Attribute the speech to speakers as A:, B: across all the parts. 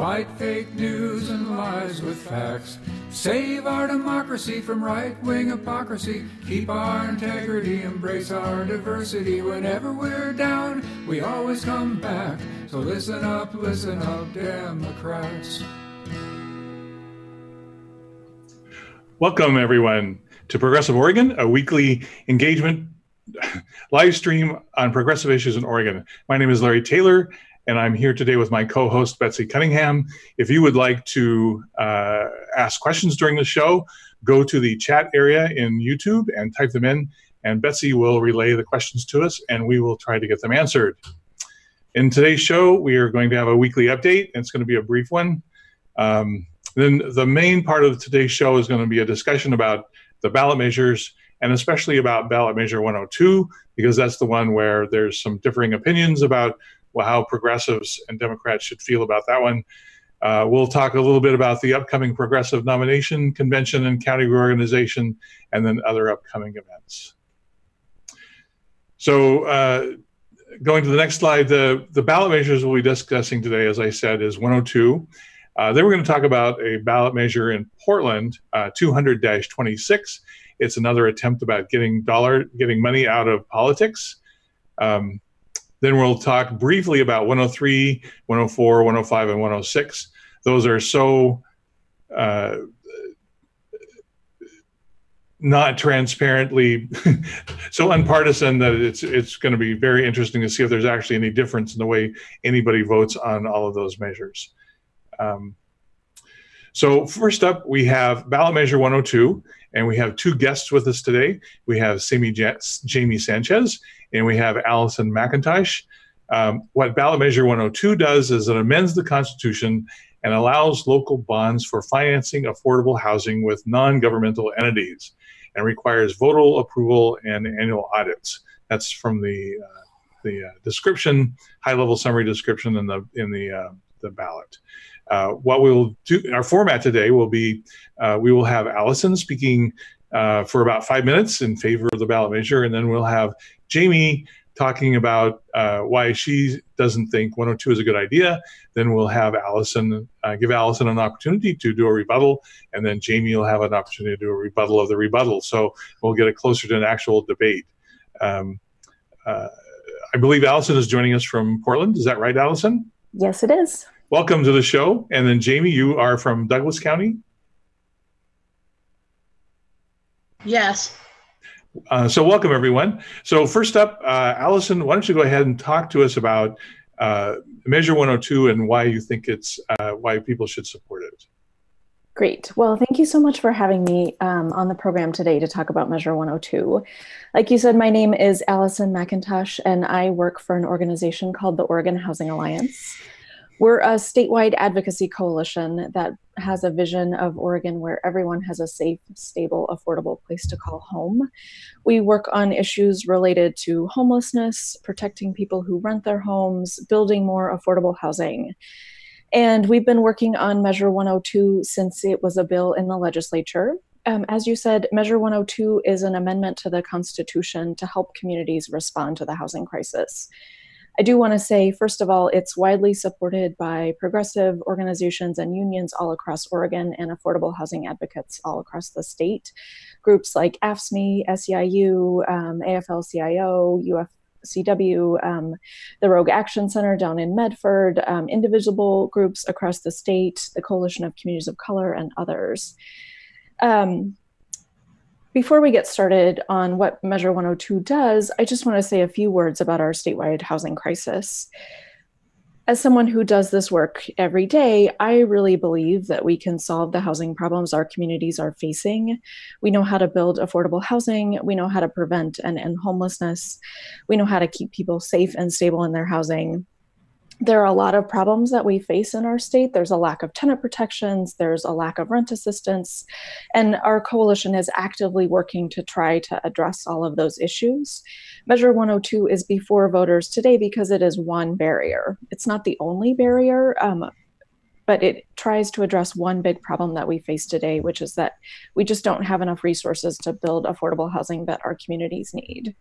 A: Fight fake news and lies with facts. Save our democracy from right-wing hypocrisy. Keep our integrity, embrace our diversity. Whenever we're down, we always come back. So listen up, Democrats.
B: Welcome, everyone, to Progressive Oregon, a weekly engagement live stream on progressive issues in Oregon. My name is Larry Taylor, and I'm here today with my co-host, Betsy Cunningham. If you would like to ask questions during the show, go to the chat area in YouTube and type them in, and Betsy will relay the questions to us, and we will try to get them answered. In today's show, we are going to have a weekly update, and it's going to be a brief one. Then the main part of today's show is going to be a discussion about the ballot measures, and especially about ballot measure 102, because that's the one where there's some differing opinions about how progressives and Democrats should feel about that one. We'll talk a little bit about the upcoming progressive nomination convention and county reorganization, and then other upcoming events. So going to the next slide, the ballot measures we'll be discussing today, as I said, is 102. Then we're going to talk about a ballot measure in Portland, 200-26. It's another attempt about getting money out of politics. Then we'll talk briefly about 103, 104, 105, and 106. Those are so not transparently, so unpartisan that it's going to be very interesting to see if there's actually any difference in the way anybody votes on all of those measures. So first up, we have ballot measure 102, and we have two guests with us today. We have Jamie Sanchez, and we have Alison McIntosh. What ballot measure 102 does is it amends the Constitution and allows local bonds for financing affordable housing with non-governmental entities, and requires voter approval and annual audits. That's from the description, high-level summary description in the ballot. What we'll do, our format today will be, we will have Alison speaking for about 5 minutes in favor of the ballot measure, and then we'll have Jamie talking about why she doesn't think 102 is a good idea. Then we'll have Alison, give Alison an opportunity to do a rebuttal, and then Jamie will have an opportunity to do a rebuttal of the rebuttal. So we'll get it closer to an actual debate. I believe Alison is joining us from Portland. Is that right, Alison?
C: Yes, it is.
B: Welcome to the show. And then Jamie, you are from Douglas County?
D: Yes.
B: So welcome, everyone. So first up, Alison, why don't you go ahead and talk to us about Measure 102 and why you think it's, why people should support it.
C: Great. Well, thank you so much for having me on the program today to talk about Measure 102. Like you said, my name is Alison McIntosh, and I work for an organization called the Oregon Housing Alliance. We're a statewide advocacy coalition that has a vision of Oregon where everyone has a safe, stable, affordable place to call home. We work on issues related to homelessness, protecting people who rent their homes, building more affordable housing. And we've been working on Measure 102 since it was a bill in the legislature. As you said, Measure 102 is an amendment to the Constitution to help communities respond to the housing crisis. I do want to say, first of all, it's widely supported by progressive organizations and unions all across Oregon and affordable housing advocates all across the state. Groups like AFSCME, SEIU, AFL-CIO, UFCW, the Rogue Action Center down in Medford, individual groups across the state, the Coalition of Communities of Color, and others. Before we get started on what Measure 102 does, I just want to say a few words about our statewide housing crisis. As someone who does this work every day, I really believe that we can solve the housing problems our communities are facing. We know how to build affordable housing. We know how to prevent and end homelessness. We know how to keep people safe and stable in their housing. There are a lot of problems that we face in our state. There's a lack of tenant protections, there's a lack of rent assistance, and our coalition is actively working to try to address all of those issues. Measure 102 is before voters today because it is one barrier. It's not the only barrier, but it tries to address one big problem that we face today, which is that we just don't have enough resources to build affordable housing that our communities need.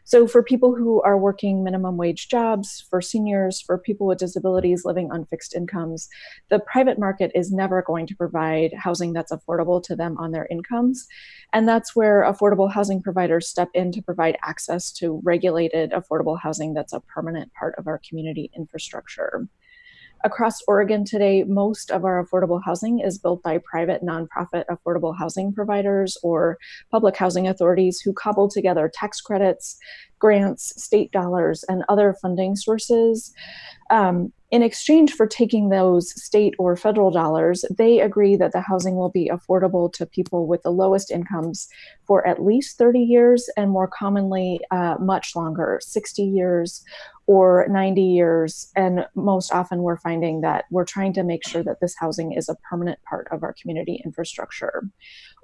C: So for people who are working minimum wage jobs, for seniors, for people with disabilities living on fixed incomes, the private market is never going to provide housing that's affordable to them on their incomes. And that's where affordable housing providers step in to provide access to regulated affordable housing that's a permanent part of our community infrastructure. Across Oregon today, most of our affordable housing is built by private nonprofit affordable housing providers or public housing authorities who cobble together tax credits, grants, state dollars, and other funding sources. In exchange for taking those state or federal dollars, they agree that the housing will be affordable to people with the lowest incomes for at least 30 years and more commonly much longer, 60 years or 90 years. And most often we're finding that we're trying to make sure that this housing is a permanent part of our community infrastructure.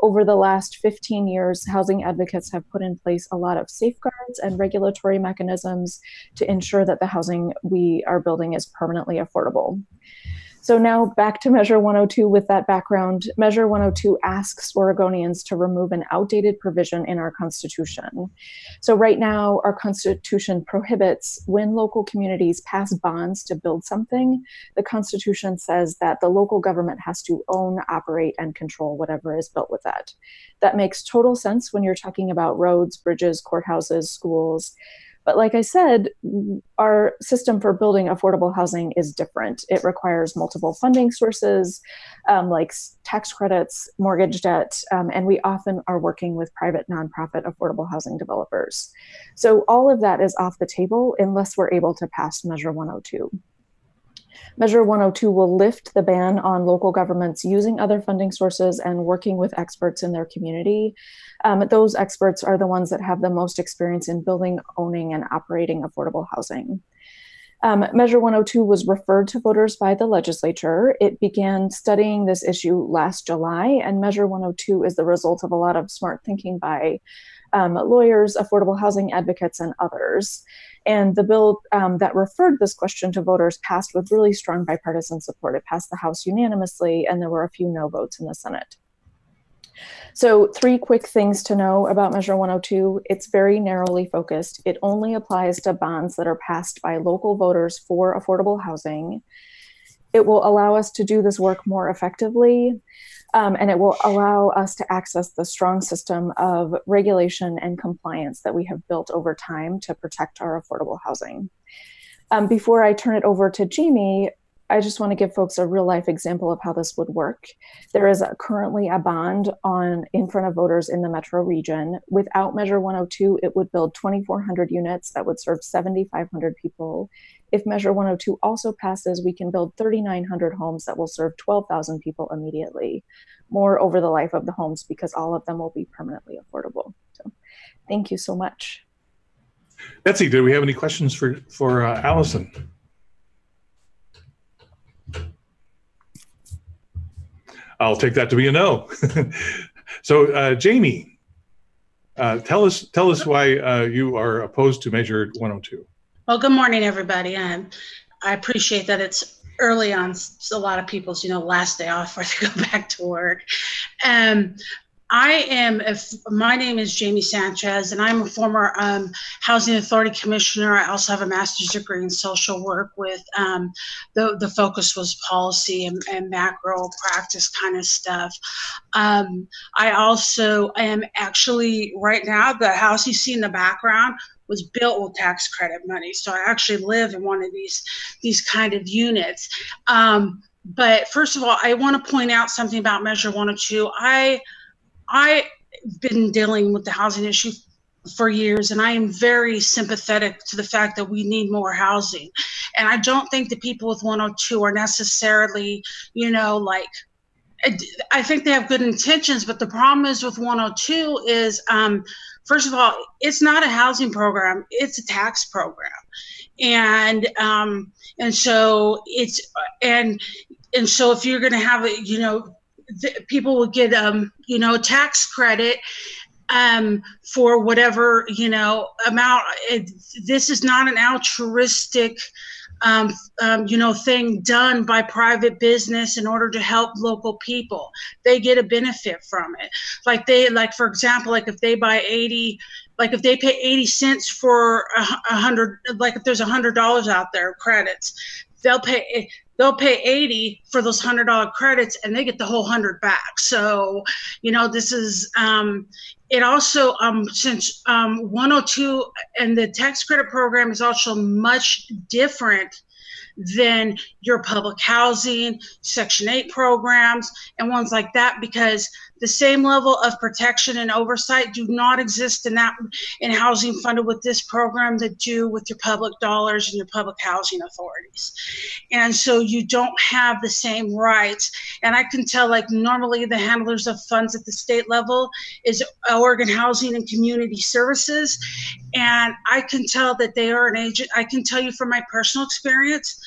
C: Over the last 15 years, housing advocates have put in place a lot of safeguards and regulatory mechanisms to ensure that the housing we are building is permanently affordable. So now back to Measure 102 with that background. Measure 102 asks Oregonians to remove an outdated provision in our Constitution. So right now, our Constitution prohibits when local communities pass bonds to build something, the Constitution says that the local government has to own, operate, and control whatever is built with that. That makes total sense when you're talking about roads, bridges, courthouses, schools. But like I said, our system for building affordable housing is different. It requires multiple funding sources, like tax credits, mortgage debt, and we often are working with private nonprofit affordable housing developers. So all of that is off the table unless we're able to pass Measure 102. Measure 102 will lift the ban on local governments using other funding sources and working with experts in their community. Those experts are the ones that have the most experience in building, owning, and operating affordable housing. Measure 102 was referred to voters by the legislature. It began studying this issue last July, and Measure 102 is the result of a lot of smart thinking by lawyers, affordable housing advocates, and others. And the bill that referred this question to voters passed with really strong bipartisan support. It passed the House unanimously, and there were a few no votes in the Senate. So 3 quick things to know about Measure 102. It's very narrowly focused. It only applies to bonds that are passed by local voters for affordable housing. It will allow us to do this work more effectively, and it will allow us to access the strong system of regulation and compliance that we have built over time to protect our affordable housing. Before I turn it over to Jamie, I just want to give folks a real life example of how this would work. There is currently a bond in front of voters in the metro region. Without Measure 102, it would build 2,400 units that would serve 7,500 people. If Measure 102 also passes, we can build 3,900 homes that will serve 12,000 people immediately, more over the life of the homes because all of them will be permanently affordable. So thank you so much.
B: Betsy, do we have any questions for Alison? I'll take that to be a no. So, Jamie, tell us why you are opposed to Measure 102.
D: Well, good morning, everybody. I appreciate that it's early on a lot of people's, last day off before they go back to work. My name is Jamie Sanchez, and I'm a former Housing Authority Commissioner. I also have a master's degree in social work with the focus was policy and macro practice kind of stuff. I also am actually right now, the house you see in the background was built with tax credit money. So I actually live in one of these kind of units. But first of all, I want to point out something about Measure 102. I've been dealing with the housing issue for years, and I am very sympathetic to the fact that we need more housing. And I don't think the people with 102 are necessarily, I think they have good intentions, but the problem is with 102 is, first of all, it's not a housing program, it's a tax program. And so if you're going to have it, people will get a tax credit for whatever amount. This is not an altruistic thing done by private business in order to help local people. They get a benefit from it. For example, if they buy 80, if they pay 80 cents for 100, if there's $100 out there credits, they'll pay 80 for those $100 credits, and they get the whole 100 back. So, this is, it also, since 102 and the tax credit program is also much different than your public housing, Section 8 programs, and ones like that, because the same level of protection and oversight do not exist in housing funded with this program that do with your public dollars and your public housing authorities. And so you don't have the same rights. And I can tell, normally the handlers of funds at the state level is Oregon Housing and Community Services. And I can tell that they are an agent. I can tell you from my personal experience,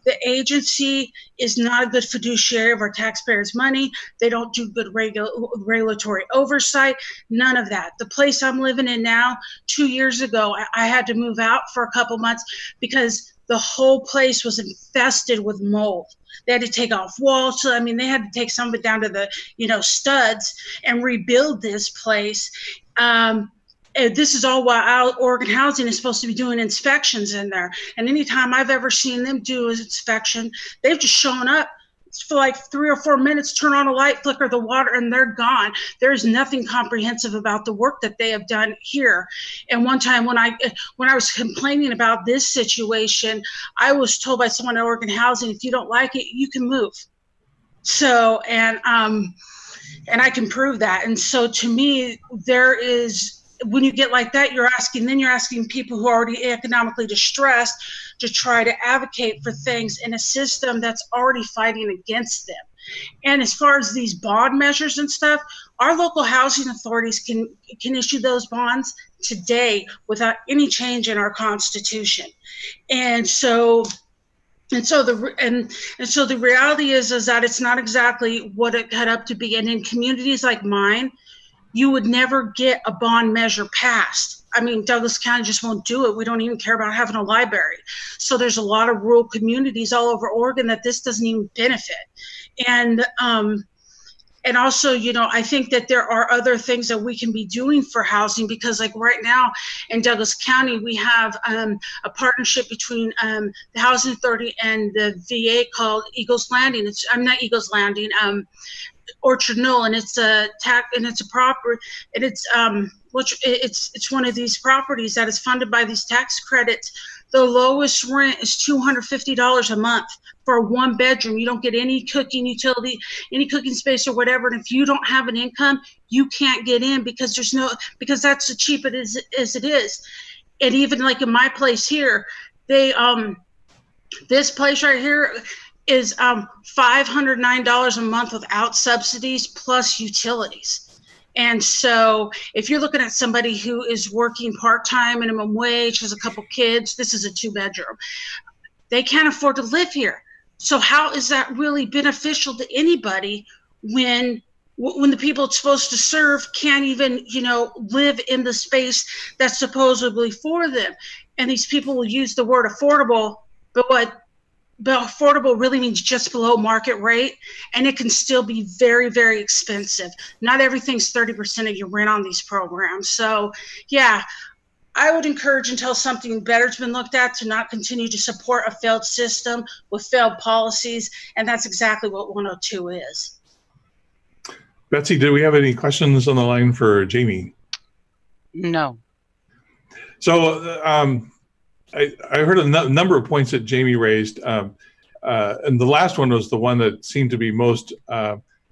D: the agency is not a good fiduciary of our taxpayers' money. They don't do good regulatory oversight, none of that. The place I'm living in now, 2 years ago, I had to move out for a couple months because the whole place was infested with mold. They had to take off walls. So, they had to take some of it down to the, studs and rebuild this place. This is all while Oregon Housing is supposed to be doing inspections in there. And anytime I've ever seen them do an inspection, they've just shown up for 3 or 4 minutes, turn on a light, flicker the water, and they're gone. There's nothing comprehensive about the work that they have done here. And one time when I was complaining about this situation, I was told by someone at Oregon Housing, if you don't like it, you can move. So, and I can prove that. And so to me, when you get like that, you're asking people who are already economically distressed to try to advocate for things in a system that's already fighting against them. And as far as these bond measures and stuff, our local housing authorities can issue those bonds today without any change in our Constitution. And so the reality is that it's not exactly what it cut up to be. And in communities like mine, you would never get a bond measure passed. Douglas County just won't do it. We don't even care about having a library. So there's a lot of rural communities all over Oregon that this doesn't even benefit. And also, I think that there are other things that we can be doing for housing, because right now in Douglas County, we have a partnership between the Housing Authority and the VA called Eagles Landing. I'm not Eagles Landing, Orchard Knoll, and it's one of these properties that is funded by these tax credits. The lowest rent is $250 a month for a 1-bedroom. You don't get any cooking utility, any cooking space or whatever. And if you don't have an income, you can't get in because that's as cheap as it is. And even in my place here, this place right here is $509 a month without subsidies plus utilities. And so if you're looking at somebody who is working part-time, minimum wage, has a couple kids, this is a 2-bedroom, they can't afford to live here. So how is that really beneficial to anybody when the people it's supposed to serve can't even, live in the space that's supposedly for them? And these people will use the word affordable, but affordable really means just below market rate, and it can still be very, very expensive. Not everything's 30% of your rent on these programs. So, yeah, I would encourage, until something better's been looked at, to not continue to support a failed system with failed policies, and that's exactly what 102 is.
B: Betsy, do we have any questions on the line for Jamie?
E: No.
B: So, I heard a number of points that Jamie raised, and the last one was the one that seemed to be most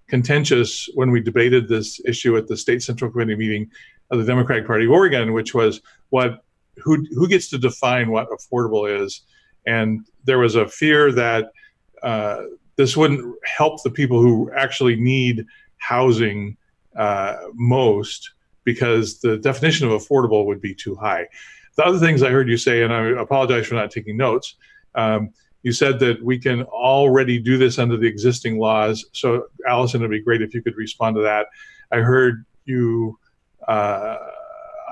B: contentious when we debated this issue at the State Central Committee meeting of the Democratic Party of Oregon, which was who gets to define what affordable is. And there was a fear that this wouldn't help the people who actually need housing most, because the definition of affordable would be too high. The other things I heard you say, and I apologize for not taking notes, you said that we can already do this under the existing laws. So, Alison, it'd be great if you could respond to that. I heard you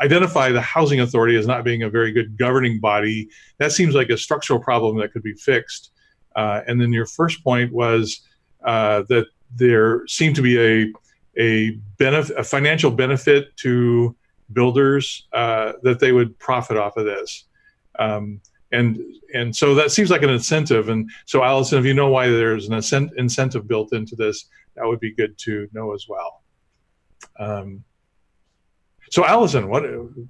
B: identify the housing authority as not being a very good governing body. That seems like a structural problem that could be fixed. And then your first point was that there seemed to be a financial benefit to builders that they would profit off of this. And so that seems like an incentive. And so, Alison, if you know why there's an incentive built into this, that would be good to know as well. So, Alison,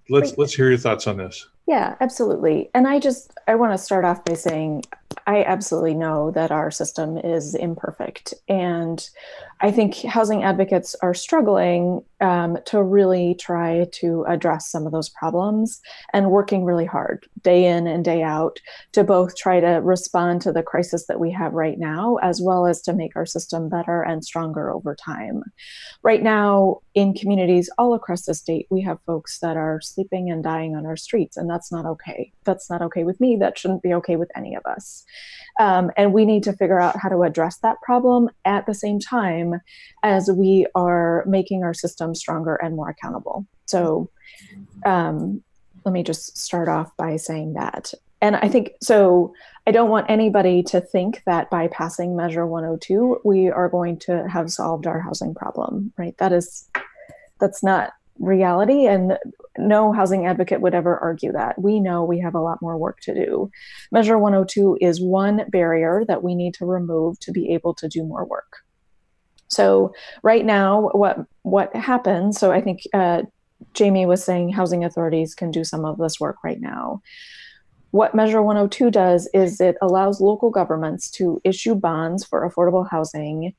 B: let's hear your thoughts on this.
C: Yeah, absolutely. And I want to start off by saying I absolutely know that our system is imperfect. And I think housing advocates are struggling to really try to address some of those problems and working really hard day in and day out to both try to respond to the crisis that we have right now, as well as to make our system better and stronger over time. Right now, in communities all across the state, we have folks that are sleeping and dying on our streets, and that's not okay. That's not okay with me. That shouldn't be okay with any of us. And we need to figure out how to address that problem at the same time as we are making our system stronger and more accountable. So let me just start off by saying that. And I think, so I don't want anybody to think that by passing Measure 102, we are going to have solved our housing problem, right? That's not reality, and no housing advocate would ever argue that. We know we have a lot more work to do. Measure 102 is one barrier that we need to remove to be able to do more work. So right now, what happens, so I think Jamie was saying housing authorities can do some of this work right now. What Measure 102 does is it allows local governments to issue bonds for affordable housing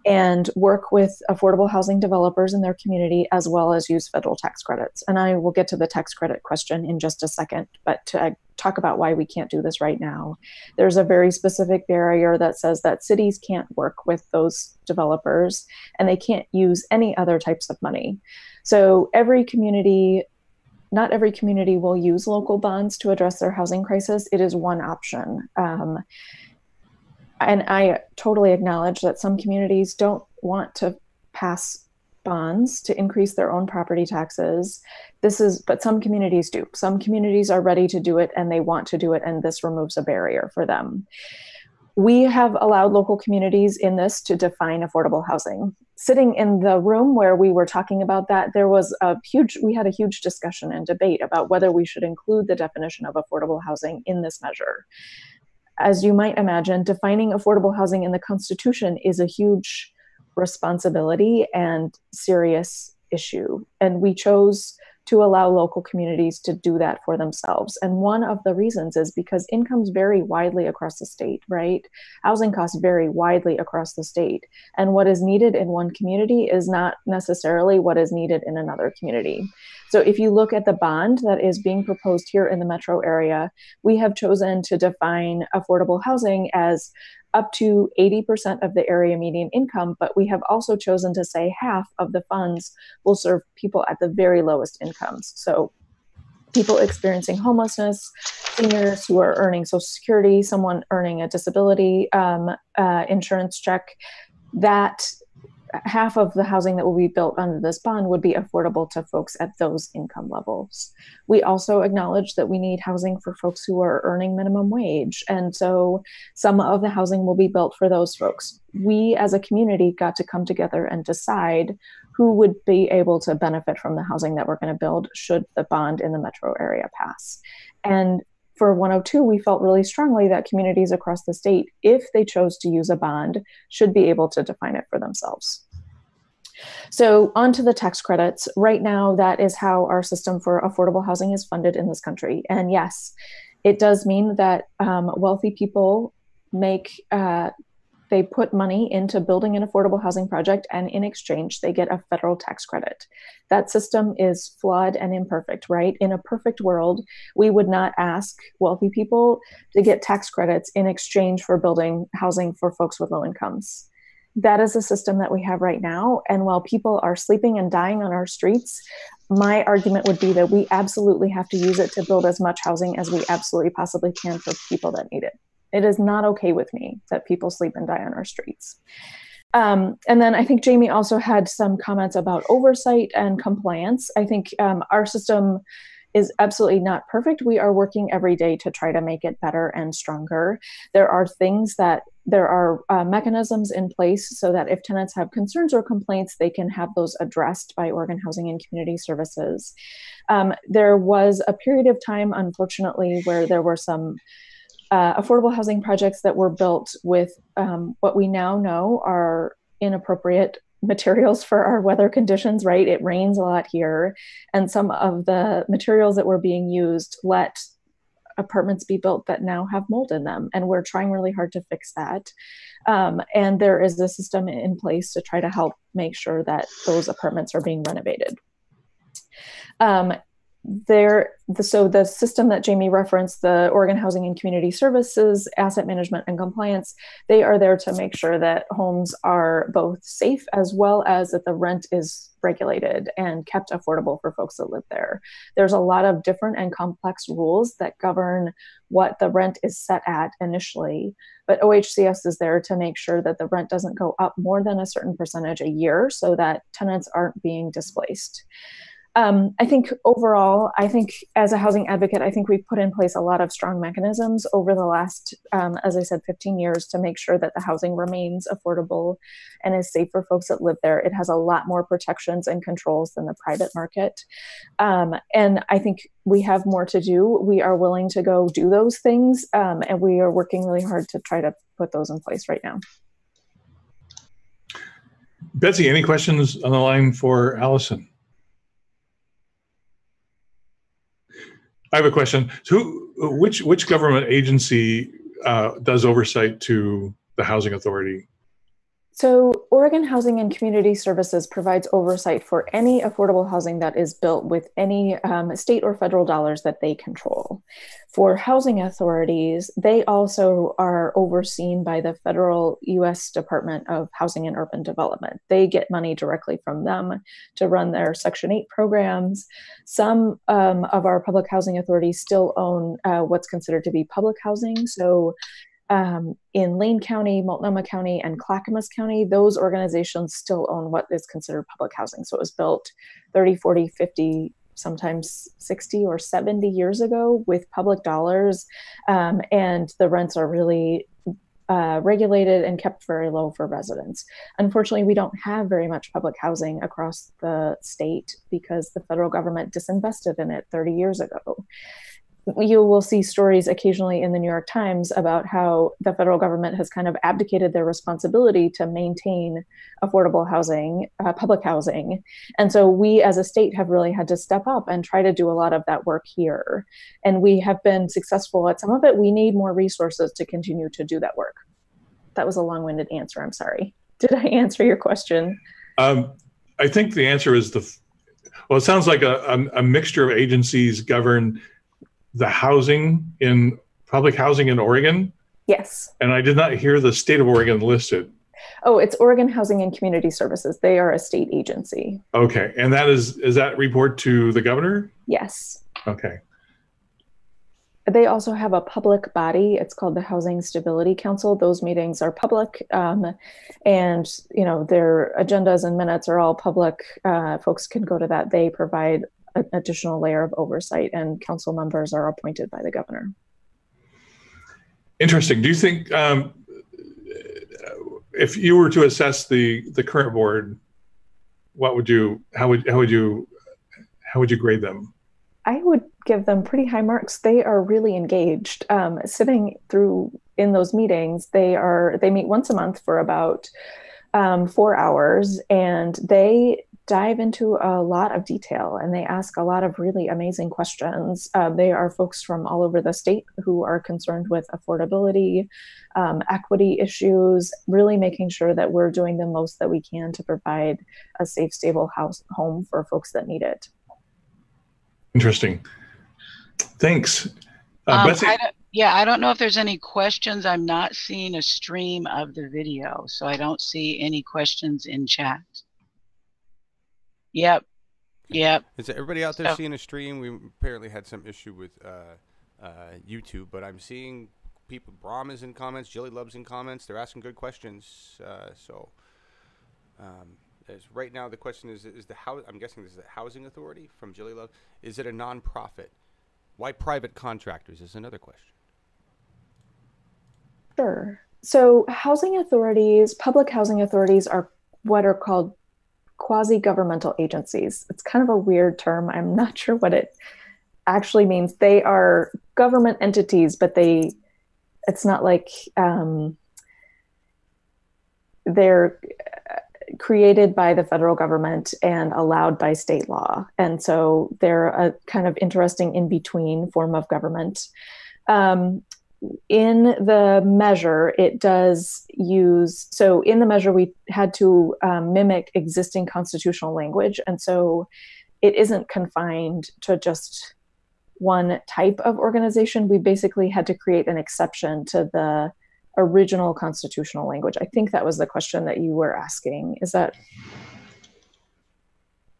C: and work with affordable housing developers in their community, as well as use federal tax credits. And I will get to the tax credit question in just a second, but to talk about why we can't do this right now. There's a very specific barrier that says that cities can't work with those developers and they can't use any other types of money. So not every community will use local bonds to address their housing crisis. It is one option. And I totally acknowledge that some communities don't want to pass bonds to increase their own property taxes. But some communities do. Some communities are ready to do it and they want to do it, and this removes a barrier for them. We have allowed local communities in this to define affordable housing. Sitting in the room where we were talking about that, we had a huge discussion and debate about whether we should include the definition of affordable housing in this measure. As you might imagine, defining affordable housing in the Constitution is a huge responsibility and serious issue. And we chose to allow local communities to do that for themselves. And one of the reasons is because incomes vary widely across the state, right? Housing costs vary widely across the state. And what is needed in one community is not necessarily what is needed in another community. So if you look at the bond that is being proposed here in the metro area, we have chosen to define affordable housing as up to 80% of the area median income, but we have also chosen to say half of the funds will serve people at the very lowest incomes. So people experiencing homelessness, seniors who are earning Social Security, someone earning a disability insurance check, that half of the housing that will be built under this bond would be affordable to folks at those income levels. We also acknowledge that we need housing for folks who are earning minimum wage. And so some of the housing will be built for those folks. We as a community got to come together and decide who would be able to benefit from the housing that we're going to build should the bond in the metro area pass. And for 102, we felt really strongly that communities across the state, if they chose to use a bond, should be able to define it for themselves. So on to the tax credits. Right now, that is how our system for affordable housing is funded in this country. And yes, it does mean that wealthy people they put money into building an affordable housing project, and in exchange, they get a federal tax credit. That system is flawed and imperfect, right? In a perfect world, we would not ask wealthy people to get tax credits in exchange for building housing for folks with low incomes. That is a system that we have right now. And while people are sleeping and dying on our streets, my argument would be that we absolutely have to use it to build as much housing as we absolutely possibly can for people that need it. It is not okay with me that people sleep and die on our streets. And then I think Jamie also had some comments about oversight and compliance. I think our system is absolutely not perfect. We are working every day to try to make it better and stronger. There are mechanisms in place so that if tenants have concerns or complaints, they can have those addressed by Oregon Housing and Community Services. There was a period of time, unfortunately, where there were some affordable housing projects that were built with what we now know are inappropriate materials for our weather conditions, right? It rains a lot here. And some of the materials that were being used let apartments be built that now have mold in them. And we're trying really hard to fix that. And there is a system in place to try to help make sure that those apartments are being renovated. So the system that Jamie referenced, the Oregon Housing and Community Services, Asset Management and Compliance, they are there to make sure that homes are both safe as well as that the rent is regulated and kept affordable for folks that live there. There's a lot of different and complex rules that govern what the rent is set at initially, but OHCS is there to make sure that the rent doesn't go up more than a certain percentage a year so that tenants aren't being displaced. I think overall, as a housing advocate, I think we've put in place a lot of strong mechanisms over the last, as I said, 15 years to make sure that the housing remains affordable and is safe for folks that live there. It has a lot more protections and controls than the private market. And I think we have more to do. We are willing to go do those things, and we are working really hard to try to put those in place right now.
B: Betsy, any questions on the line for Alison? I have a question. So which government agency does oversight to the Housing Authority?
C: So Oregon Housing and Community Services provides oversight for any affordable housing that is built with any state or federal dollars that they control. For housing authorities, they also are overseen by the federal U.S. Department of Housing and Urban Development. They get money directly from them to run their Section 8 programs. Some of our public housing authorities still own what's considered to be public housing. So in Lane County, Multnomah County, and Clackamas County, those organizations still own what is considered public housing. So it was built 30, 40, 50, sometimes 60 or 70 years ago with public dollars. And the rents are really regulated and kept very low for residents. Unfortunately, we don't have very much public housing across the state because the federal government disinvested in it 30 years ago. You will see stories occasionally in the New York Times about how the federal government has kind of abdicated their responsibility to maintain affordable housing, public housing. And so we as a state have really had to step up and try to do a lot of that work here. And we have been successful at some of it. We need more resources to continue to do that work. That was a long-winded answer. I'm sorry. Did I answer your question?
B: I think the answer is well, it sounds like a mixture of agencies govern the public housing in Oregon? Yes. And I did not hear the state of Oregon listed.
C: Oh, it's Oregon Housing and Community Services. They are a state agency.
B: Okay. And is that report to the governor?
C: Yes.
B: Okay.
C: They also have a public body. It's called the Housing Stability Council. Those meetings are public, and their agendas and minutes are all public. Folks can go to that. They provide an additional layer of oversight, and council members are appointed by the governor.
B: Interesting. Do you think if you were to assess the current board, how would you grade them?
C: I would give them pretty high marks. They are really engaged. Sitting through in those meetings, they meet once a month for about 4 hours, and they dive into a lot of detail and they ask a lot of really amazing questions. They are folks from all over the state who are concerned with affordability, equity issues, really making sure that we're doing the most that we can to provide a safe, stable home for folks that need it.
B: Interesting. Thanks. Betsy?
E: I don't know if there's any questions. I'm not seeing a stream of the video, so I don't see any questions in chat. Yep.
F: Is everybody out there seeing a stream? We apparently had some issue with YouTube, but I'm seeing people. Brahm is in comments. Jilly Love's in comments. They're asking good questions. So Right now, the question is the I'm guessing this is the Housing Authority from Jilly Love. Is it a nonprofit? Why private contractors is another question.
C: Sure. So housing authorities, public housing authorities are what are called quasi-governmental agencies. It's kind of a weird term. I'm not sure what it actually means. They are government entities, but it's not like they're created by the federal government and allowed by state law. And so they're a kind of interesting in-between form of government. In the measure, it does use, so in the measure, we had to mimic existing constitutional language. And so it isn't confined to just one type of organization. We basically had to create an exception to the original constitutional language. I think that was the question that you were asking. Is that?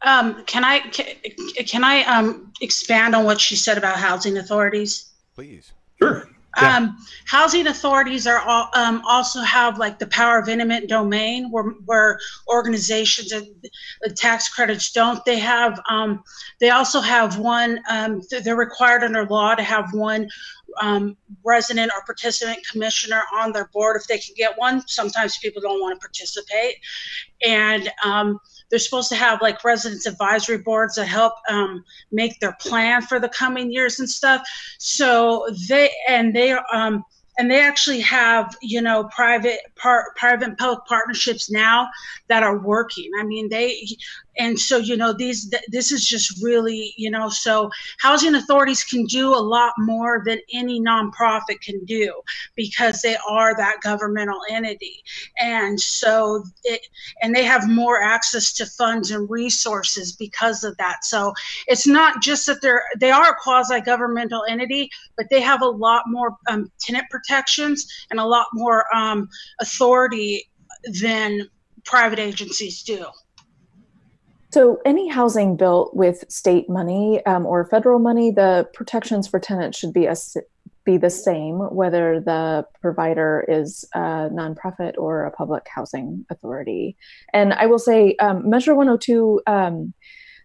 D: Can I expand on what she said about housing authorities?
F: Please.
B: Sure. Yeah.
D: Housing authorities are all, also have like the power of eminent domain, where organizations and the tax credits don't. They have. They also have one. They're required under law to have one resident or participant commissioner on their board if they can get one. Sometimes people don't want to participate, and they're supposed to have like residents advisory boards that help make their plan for the coming years and stuff. So they actually have, you know, private and public partnerships now that are working. I mean, and so, you know, this is just really, you know, so housing authorities can do a lot more than any nonprofit can do because they are that governmental entity. And so and they have more access to funds and resources because of that. So it's not just that they are a quasi-governmental entity, but they have a lot more tenant protections and a lot more authority than private agencies do.
C: So any housing built with state money or federal money, the protections for tenants should be the same, whether the provider is a nonprofit or a public housing authority. And I will say Measure 102,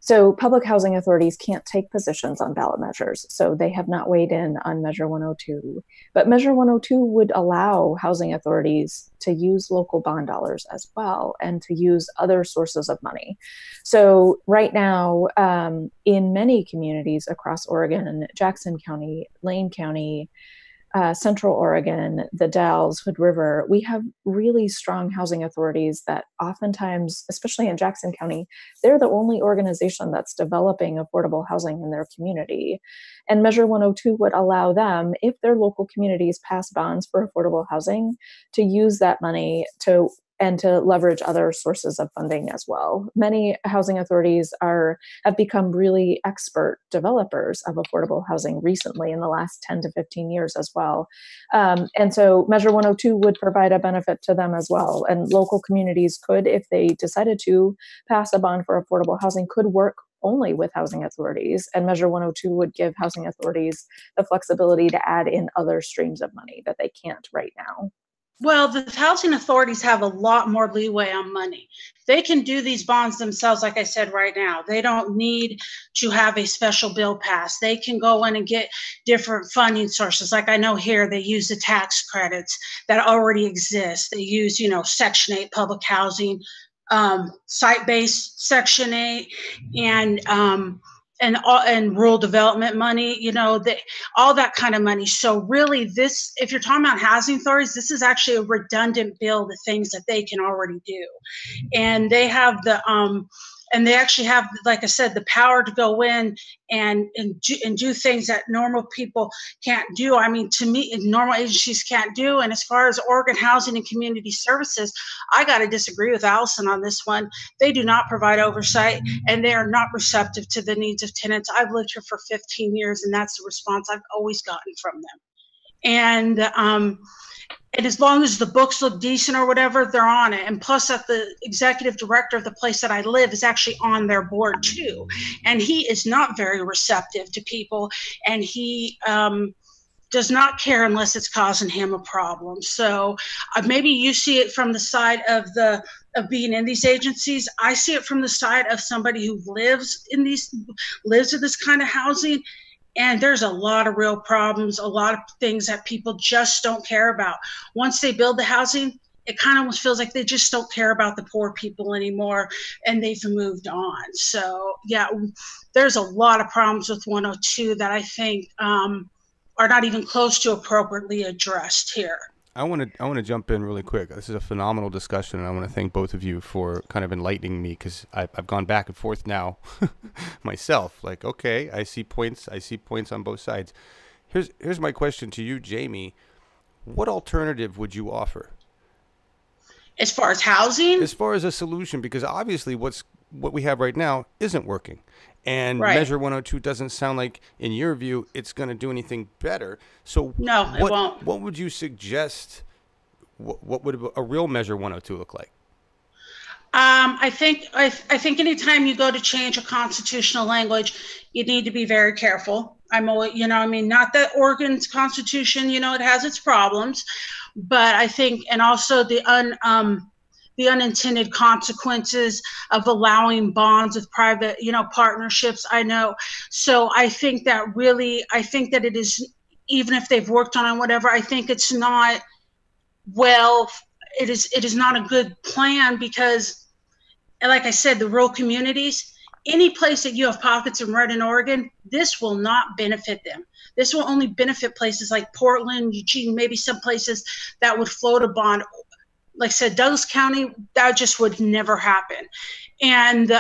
C: so public housing authorities can't take positions on ballot measures. So they have not weighed in on Measure 102. But Measure 102 would allow housing authorities to use local bond dollars as well and to use other sources of money. So right now, in many communities across Oregon, Jackson County, Lane County, Central Oregon, the Dalles, Hood River, we have really strong housing authorities that oftentimes, especially in Jackson County, they're the only organization that's developing affordable housing in their community. And Measure 102 would allow them, if their local communities pass bonds for affordable housing, to use that money to leverage other sources of funding as well. Many housing authorities have become really expert developers of affordable housing recently in the last 10 to 15 years as well. And so Measure 102 would provide a benefit to them as well. And local communities could, if they decided to pass a bond for affordable housing, could work only with housing authorities. And Measure 102 would give housing authorities the flexibility to add in other streams of money that they can't right now.
D: Well, the housing authorities have a lot more leeway on money. They can do these bonds themselves, like I said right now. They don't need to have a special bill passed. They can go in and get different funding sources. Like I know here, they use the tax credits that already exist. They use, you know, Section 8 public housing, site-based Section 8, and rural development money, you know, all that kind of money. So really this, if you're talking about housing authorities, this is actually a redundant bill to things that they can already do. And they have and they actually have, like I said, the power to go in and do things that normal people can't do. I mean, to me, normal agencies can't do. And as far as Oregon Housing and Community Services, I got to disagree with Alison on this one. They do not provide oversight, and they are not receptive to the needs of tenants. I've lived here for 15 years, and that's the response I've always gotten from them. And as long as the books look decent or whatever, they're on it. And plus that the executive director of the place that I live is actually on their board too. And he is not very receptive to people. And he does not care unless it's causing him a problem. So maybe you see it from the side of the of being in these agencies. I see it from the side of somebody who lives in this kind of housing. And there's a lot of real problems, a lot of things that people just don't care about. Once they build the housing, it kind of almost feels like they just don't care about the poor people anymore, and they've moved on. So yeah, there's a lot of problems with 102 that I think are not even close to appropriately addressed here.
F: I want to jump in really quick. This is a phenomenal discussion, and I want to thank both of you for kind of enlightening me, because I've gone back and forth now myself. Like, okay, I see points on both sides. Here's my question to you, Jamie. What alternative would you offer?
D: As far as housing?
F: As far as a solution, because obviously what we have right now isn't working. And
D: right.
F: Measure 102 doesn't sound like, in your view, it's going to do anything better. So
D: no, it won't.
F: What would you suggest? What would a real Measure 102 look like?
D: I think anytime you go to change a constitutional language, you need to be very careful. I'm always, not that Oregon's constitution, it has its problems, but I think, and also the unintended consequences of allowing bonds with private, partnerships. I know. So I think that it is, even if they've worked on it, whatever, I think it's not, it is not a good plan, because, like I said, the rural communities, any place that you have pockets of red in Oregon, this will not benefit them. This will only benefit places like Portland, Eugene, maybe some places that would float a bond. Like I said, Douglas County, that just would never happen. And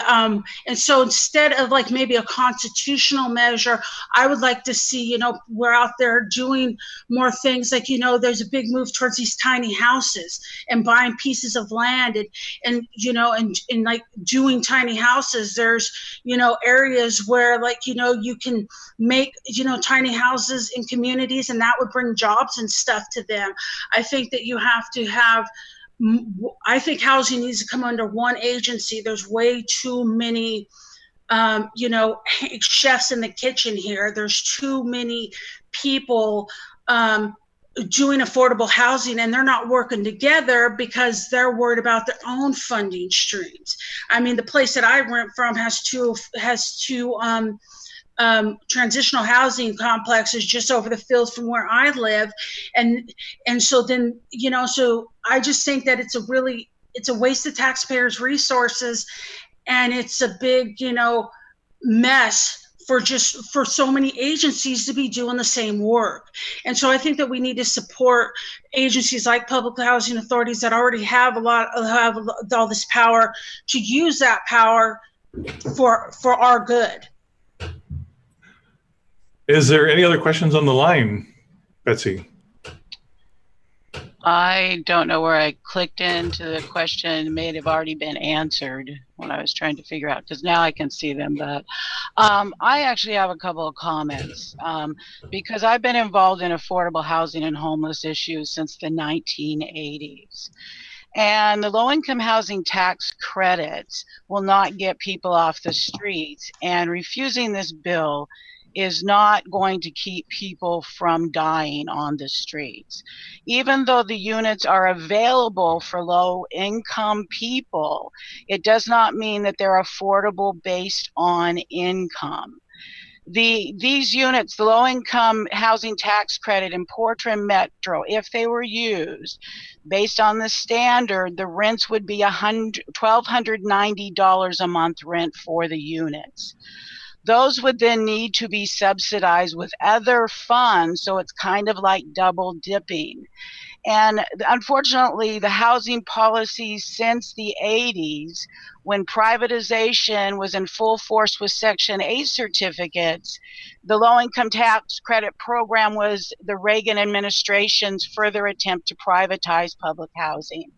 D: so instead of like maybe a constitutional measure, I would like to see, we're out there doing more things like, there's a big move towards these tiny houses and buying pieces of land and like doing tiny houses. There's, areas where like, you can make, tiny houses in communities, and that would bring jobs and stuff to them. I think that you have to have, I think housing needs to come under one agency. There's way too many, chefs in the kitchen here. There's too many people doing affordable housing, and they're not working together because they're worried about their own funding streams. I mean, the place that I rent from has two transitional housing complexes just over the fields from where I live. And so then, so I just think that it's a waste of taxpayers' resources, and it's a big, mess for so many agencies to be doing the same work. And so I think that we need to support agencies like public housing authorities that already have all this power, to use that power for our good.
B: Is there any other questions on the line, Betsy?
E: I don't know where I clicked into the question. It may have already been answered when I was trying to figure out, because now I can see them. But I actually have a couple of comments, because I've been involved in affordable housing and homeless issues since the 1980s. And the low-income housing tax credits will not get people off the streets, and refusing this bill is not going to keep people from dying on the streets. Even though the units are available for low-income people, it does not mean that they're affordable based on income. These units, the low-income housing tax credit in Portland Metro, if they were used based on the standard, the rents would be $1,290 a month rent for the units. Those would then need to be subsidized with other funds, so it's kind of like double dipping. And unfortunately, the housing policies since the 80s, when privatization was in full force with Section 8 certificates, the low-income tax credit program was the Reagan administration's further attempt to privatize public housing.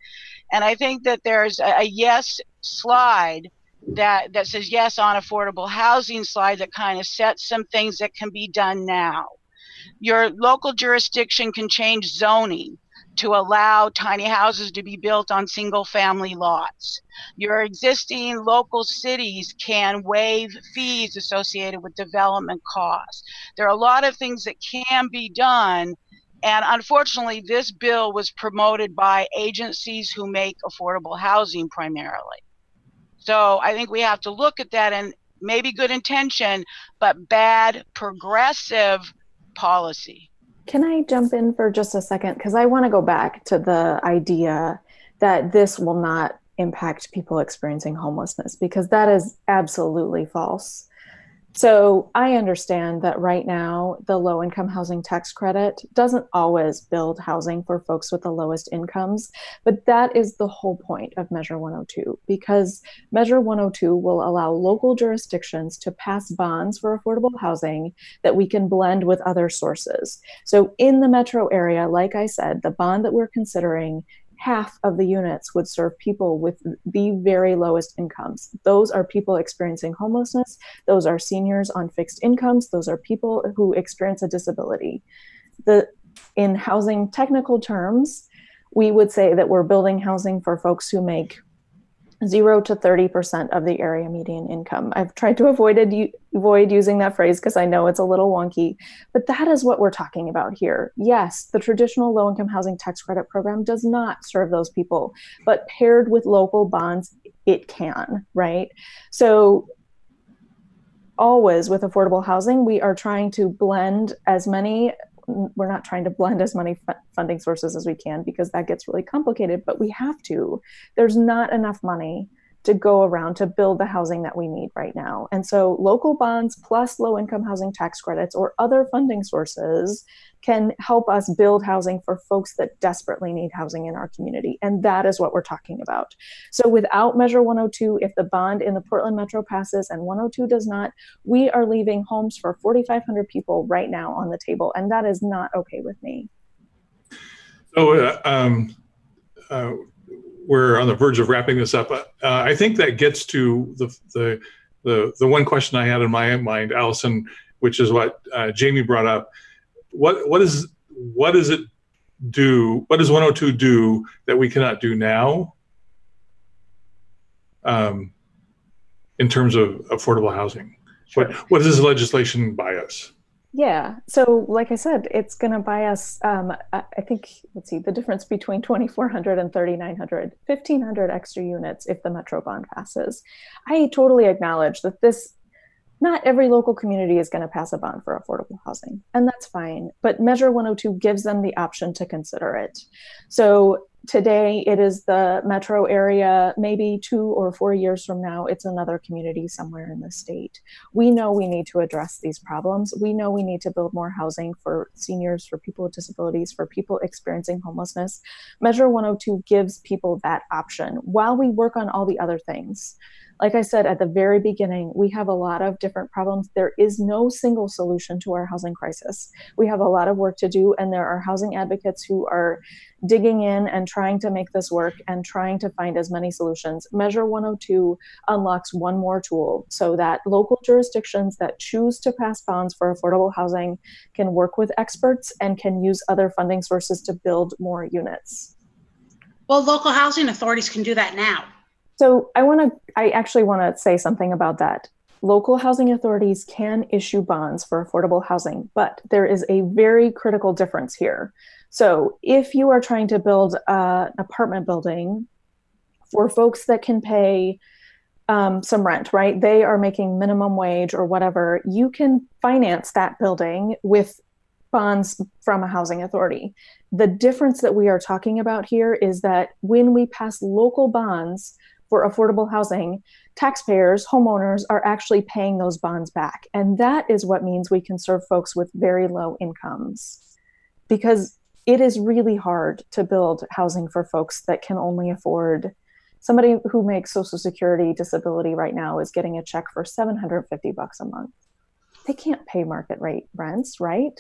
E: And I think that there's a yes slide that says yes on affordable housing slide that kind of sets some things that can be done now. Your local jurisdiction can change zoning to allow tiny houses to be built on single family lots. Your existing local cities can waive fees associated with development costs. There are a lot of things that can be done And unfortunately, this bill was promoted by agencies who make affordable housing primarily. So I think we have to look at that, and maybe good intention, but bad progressive policy.
C: Can I jump in for just a second? Because I want to go back to the idea that this will not impact people experiencing homelessness, because that is absolutely false. So I understand that right now, the low-income housing tax credit doesn't always build housing for folks with the lowest incomes, but that is the whole point of Measure 102, because Measure 102 will allow local jurisdictions to pass bonds for affordable housing that we can blend with other sources. So in the metro area, like I said, the bond that we're considering, half of the units would serve people with the very lowest incomes. Those are people experiencing homelessness. Those are seniors on fixed incomes. Those are people who experience a disability. In housing technical terms, we would say that we're building housing for folks who make 0 to 30% of the area median income. I've tried to avoid using that phrase because I know it's a little wonky, but that is what we're talking about here. Yes, the traditional low-income housing tax credit program does not serve those people, but paired with local bonds, it can, right? So always with affordable housing, we are trying to blend as many we're not trying to blend as many funding sources as we can, because that gets really complicated, but we have to. There's not enough money to go around to build the housing that we need right now. And so local bonds plus low-income housing tax credits or other funding sources can help us build housing for folks that desperately need housing in our community. And that is what we're talking about. So without Measure 102, if the bond in the Portland Metro passes and 102 does not, we are leaving homes for 4,500 people right now on the table. And that is not okay with me.
B: So we're on the verge of wrapping this up. I think that gets to the one question I had in my mind, Alison, which is what Jamie brought up. What does it do? What does 102 do that we cannot do now in terms of affordable housing? Sure. What does this legislation buy us?
C: Yeah. So like I said, it's going to buy us, I think, let's see, the difference between 2,400 and 3,900, 1,500 extra units if the Metro bond passes. I totally acknowledge that not every local community is going to pass a bond for affordable housing, and that's fine. But Measure 102 gives them the option to consider it. So today it is the metro area. Maybe 2 or 4 years from now, it's another community somewhere in the state. We know we need to address these problems. We know we need to build more housing for seniors, for people with disabilities, for people experiencing homelessness. Measure 102 gives people that option while we work on all the other things. Like I said at the very beginning, we have a lot of different problems. There is no single solution to our housing crisis. We have a lot of work to do, and there are housing advocates who are digging in and trying to make this work and trying to find as many solutions. Measure 102 unlocks one more tool so that local jurisdictions that choose to pass bonds for affordable housing can work with experts and can use other funding sources to build more units.
D: Well, local housing authorities can do that now.
C: So I actually want to say something about that. Local housing authorities can issue bonds for affordable housing, but there is a very critical difference here. So if you are trying to build an apartment building for folks that can pay some rent, right? They are making minimum wage or whatever, you can finance that building with bonds from a housing authority. The difference that we are talking about here is that when we pass local bonds for affordable housing, taxpayers, homeowners are actually paying those bonds back. And that is what means we can serve folks with very low incomes, because it is really hard to build housing for folks that can only afford. Somebody who makes Social Security disability right now is getting a check for $750 a month. They can't pay market rate rents, right?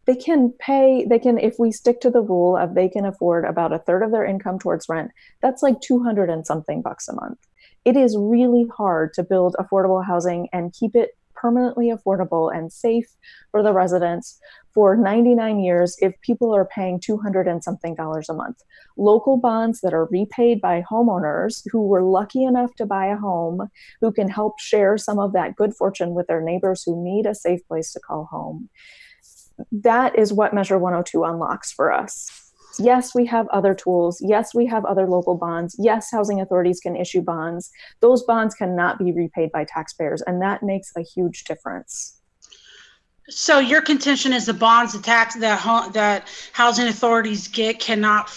C: They can, if we stick to the rule of they can afford about a third of their income towards rent, that's like 200 and something bucks a month. It is really hard to build affordable housing and keep it permanently affordable and safe for the residents for 99 years if people are paying 200 and something dollars a month. Local bonds that are repaid by homeowners who were lucky enough to buy a home, who can help share some of that good fortune with their neighbors who need a safe place to call home. that is what Measure 102 unlocks for us. Yes, we have other tools. Yes, we have other local bonds. Yes, housing authorities can issue bonds. Those bonds cannot be repaid by taxpayers, and that makes a huge difference.
D: So your contention is the bonds, the tax that housing authorities get cannot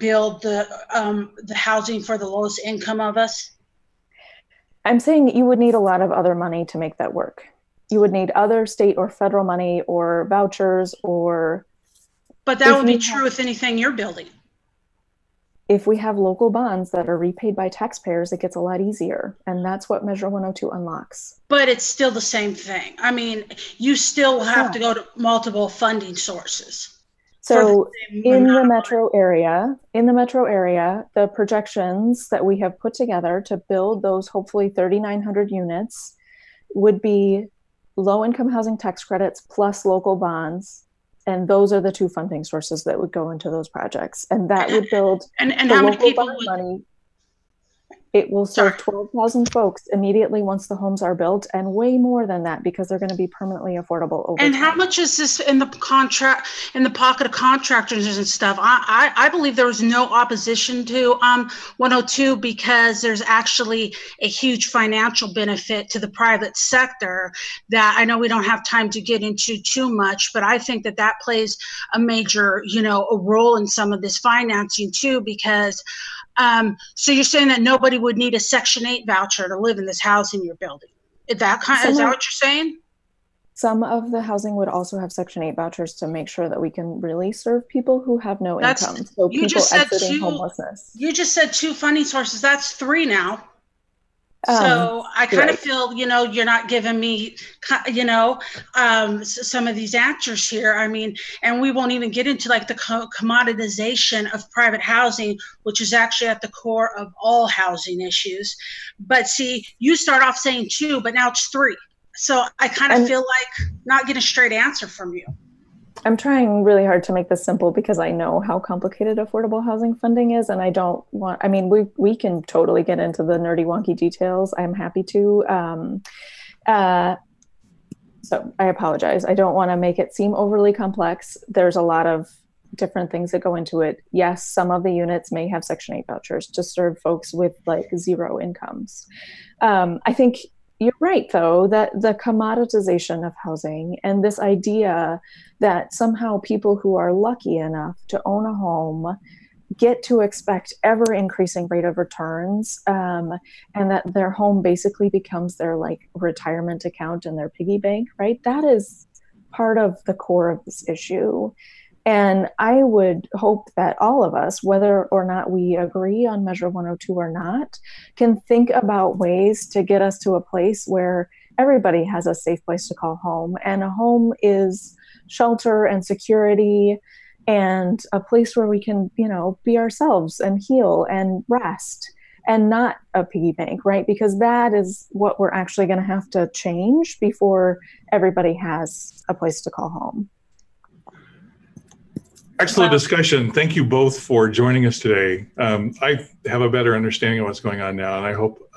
D: build the housing for the lowest income of us?
C: I'm saying you would need a lot of other money to make that work. You would need other state or federal money or vouchers or...
D: But that would be true with anything you're building.
C: If we have local bonds that are repaid by taxpayers, it gets a lot easier. And that's what Measure 102 unlocks.
D: But it's still the same thing. I mean, you still have to go to multiple funding sources.
C: So in the metro area, the projections that we have put together to build those hopefully 3,900 units would be low-income housing tax credits plus local bonds. And those are the two funding sources that would go into those projects. And that would build
D: and how many people would...
C: money. It will serve 12,000 folks immediately once the homes are built, and way more than that because they're going to be permanently affordable over
D: And
C: time.
D: how much is this in the contract, in the pocket of contractors and stuff? I believe there was no opposition to 102 because there's actually a huge financial benefit to the private sector that I know we don't have time to get into too much, but I think that that plays a major, a role in some of this financing too, because so you're saying that nobody would need a Section 8 voucher to live in this housing you're building? Is that what you're saying?
C: Some of the housing would also have Section 8 vouchers to make sure that we can really serve people who have no income. So people exiting homelessness.
D: You just said two funding sources. That's three now. So I kind of feel, you're not giving me, some of these answers here. I mean, and we won't even get into like the commoditization of private housing, which is actually at the core of all housing issues. But see, you start off saying two, but now it's three. So I kind of feel like not getting a straight answer from you.
C: I'm trying really hard to make this simple because I know how complicated affordable housing funding is, and I don't want, we can totally get into the nerdy wonky details. I'm happy to. So I apologize. I don't want to make it seem overly complex. There's a lot of different things that go into it. Yes, some of the units may have Section 8 vouchers to serve folks with like zero incomes. I think you're right, though, that the commoditization of housing and this idea that somehow people who are lucky enough to own a home get to expect ever increasing rate of returns, and that their home basically becomes their like retirement account and their piggy bank, right? That is part of the core of this issue. And I would hope that all of us, whether or not we agree on Measure 102 or not, can think about ways to get us to a place where everybody has a safe place to call home. And a home is shelter and security and a place where we can, be ourselves and heal and rest, and not a piggy bank, right? Because that is what we're actually going to have to change before everybody has a place to call home.
B: Excellent discussion. Thank you both for joining us today. I have a better understanding of what's going on now, and I hope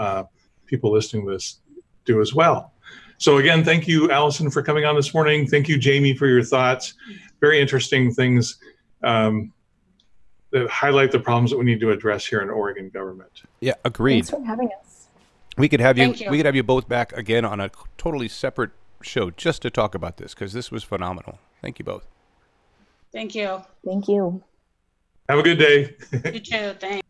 B: people listening to this do as well. So again, thank you, Alison, for coming on this morning. Thank you, Jamie, for your thoughts. Very interesting things that highlight the problems that we need to address here in Oregon government.
F: Yeah, agreed.
C: Thanks for having us.
F: We could have we could have you both back again on a totally separate show just to talk about this, because this was phenomenal. Thank you both.
D: Thank you.
C: Thank you.
B: Have a good day.
D: You too. Thanks.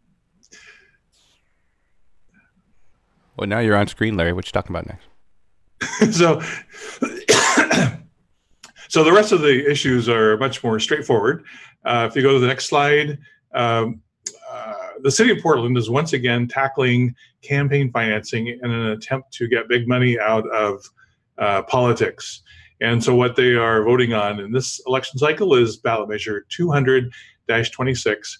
F: Well, now you're on screen, Larry. What you talking about next?
B: So the rest of the issues are much more straightforward. If you go to the next slide, the city of Portland is once again tackling campaign financing in an attempt to get big money out of politics. And so what they are voting on in this election cycle is ballot measure 200-26.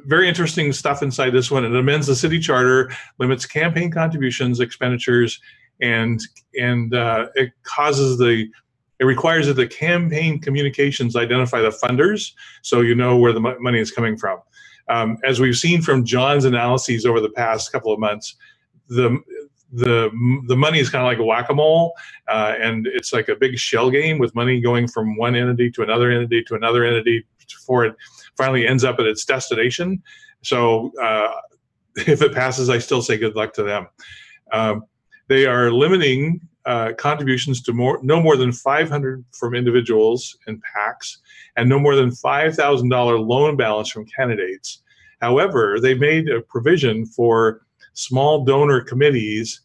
B: Very interesting stuff inside this one. It amends the city charter, limits campaign contributions, expenditures, and it requires that the campaign communications identify the funders, so you know where the money is coming from. As we've seen from John's analyses over the past couple of months, the money is kind of like a whack-a-mole, and it's like a big shell game with money going from one entity to another entity to another entity before it finally ends up at its destination. So if it passes, I still say good luck to them. They are limiting contributions to no more than $500 from individuals and PACs, and no more than $5,000 loan balance from candidates. However, they made a provision for small donor committees,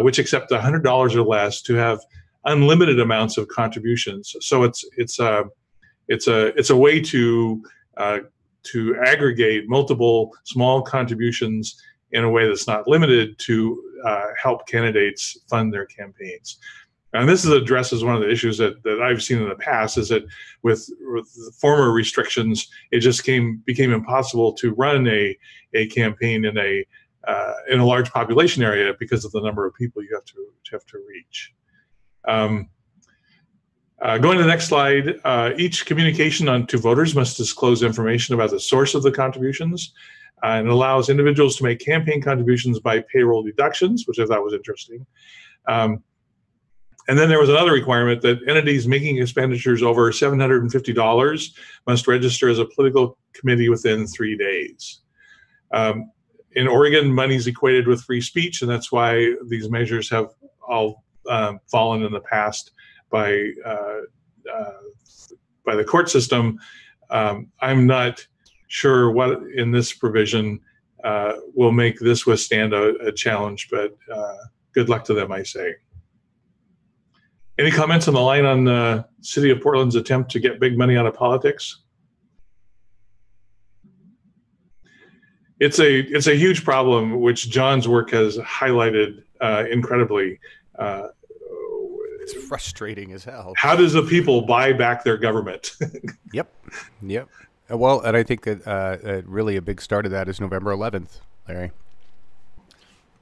B: which accept $100 or less, to have unlimited amounts of contributions. So it's a way to aggregate multiple small contributions in a way that's not limited to help candidates fund their campaigns. And this addresses one of the issues that I've seen in the past, is that with former restrictions, it just became impossible to run a campaign in a large population area because of the number of people you have to reach. Going to the next slide, each communication to voters must disclose information about the source of the contributions, and allows individuals to make campaign contributions by payroll deductions, which I thought was interesting. And then there was another requirement that entities making expenditures over $750 must register as a political committee within 3 days. In Oregon, money is equated with free speech, and that's why these measures have all fallen in the past by the court system. I'm not sure what in this provision will make this withstand a challenge, but good luck to them, I say. Any comments on the line on the City of Portland's attempt to get big money out of politics? It's a huge problem, which John's work has highlighted incredibly.
F: It's frustrating as hell.
B: How does the people buy back their government?
F: Yep. Well, and I think that really a big start of that is November 11th, Larry.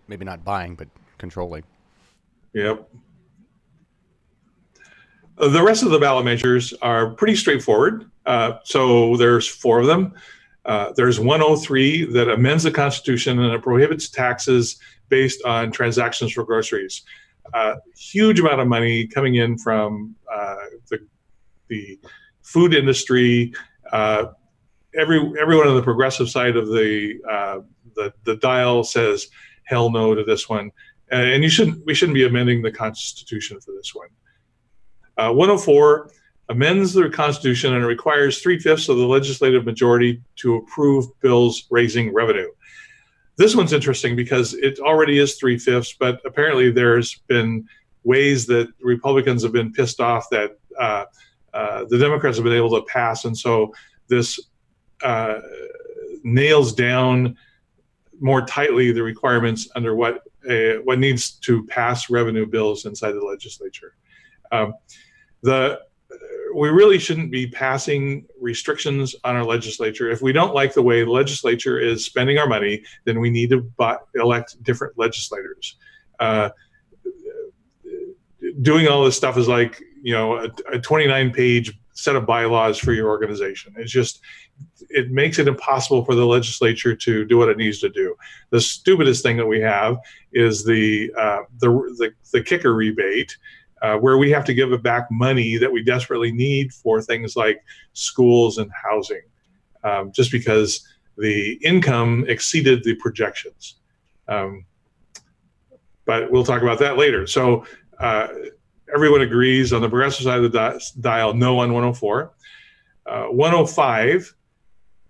F: Maybe not buying, but controlling.
B: Yep. The rest of the ballot measures are pretty straightforward. So there's 4 of them. There's 103 that amends the Constitution, and it prohibits taxes based on transactions for groceries. Huge amount of money coming in from the food industry. Everyone on the progressive side of the dial says hell no to this one, and we shouldn't be amending the Constitution for this one. 104 amends the Constitution, and it requires 3/5 of the legislative majority to approve bills raising revenue. This one's interesting because it already is 3/5, but apparently there's been ways that Republicans have been pissed off that the Democrats have been able to pass, and so this nails down more tightly the requirements under what needs to pass revenue bills inside the legislature. We really shouldn't be passing restrictions on our legislature. If we don't like the way the legislature is spending our money, then we need to elect different legislators. Doing all this stuff is like, a 29-page set of bylaws for your organization. It makes it impossible for the legislature to do what it needs to do. The stupidest thing that we have is the kicker rebate, where we have to give back money that we desperately need for things like schools and housing, just because the income exceeded the projections. But we'll talk about that later. So everyone agrees on the progressive side of the dial, no on 104. 105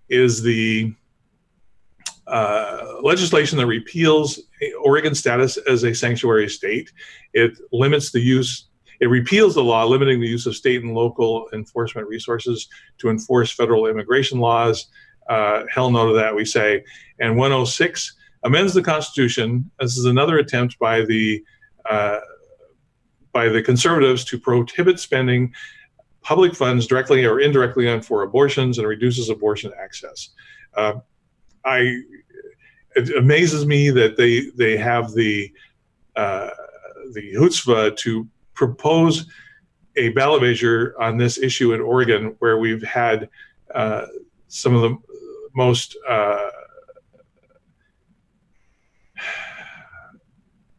B: is the legislation that repeals Oregon's status as a sanctuary state. It repeals the law limiting the use of state and local enforcement resources to enforce federal immigration laws. Hell no to that, we say. And 106 amends the Constitution. This is another attempt by the conservatives to prohibit spending public funds directly or indirectly on for abortions, and reduces abortion access. It amazes me that they have the chutzpah to propose a ballot measure on this issue in Oregon, where we've had some of the most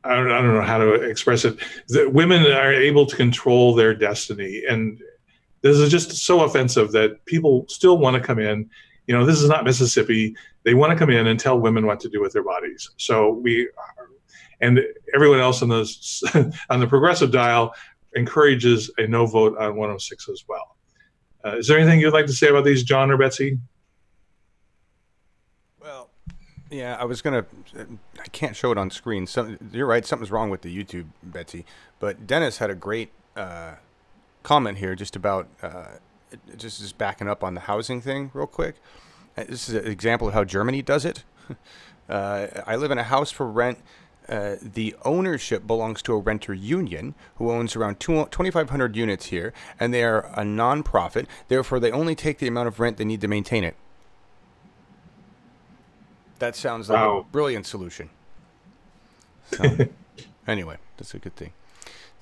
B: I don't know how to express it, that women are able to control their destiny. And this is just so offensive that people still want to come in. You know, this is not Mississippi. They want to come in and tell women what to do with their bodies. So and everyone else on on the progressive dial encourages a no vote on 106 as well. Is there anything you'd like to say about these, John or Betsy?
F: Well, yeah, I can't show it on screen. You're right, something's wrong with the YouTube, Betsy. But Dennis had a great comment here just about, just backing up on the housing thing real quick. This is an example of how Germany does it. I live in a house for rent. The ownership belongs to a renter union who owns around 2,500 units here, and they are a non-profit. Therefore, they only take the amount of rent they need to maintain it. That sounds like a brilliant solution. So, anyway, that's a good thing.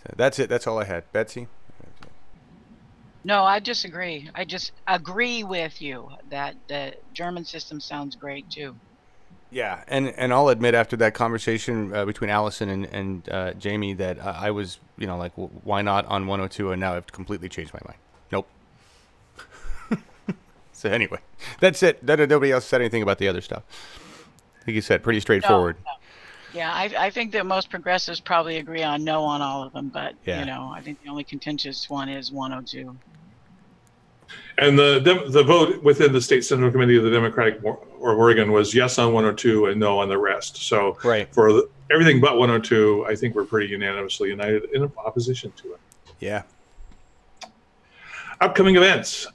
F: So that's it. That's all I had. Betsy?
E: No, I disagree. I just agree with you that the German system sounds great too.
F: Yeah, and I'll admit after that conversation between Alison and Jamie that I was, like, well, why not on 102, and now I've completely changed my mind. Nope. So anyway, that's it. Nobody else said anything about the other stuff. I think you said pretty straightforward.
E: No. Yeah, I think that most progressives probably agree on no on all of them, but,
F: yeah.
E: I think the only contentious one is 102.
B: And the vote within the State Central Committee of the Democratic or Oregon was yes on 102 and no on the rest. So
F: right.
B: For everything but 102, I think we're pretty unanimously united in opposition to it.
F: Yeah.
B: Upcoming events.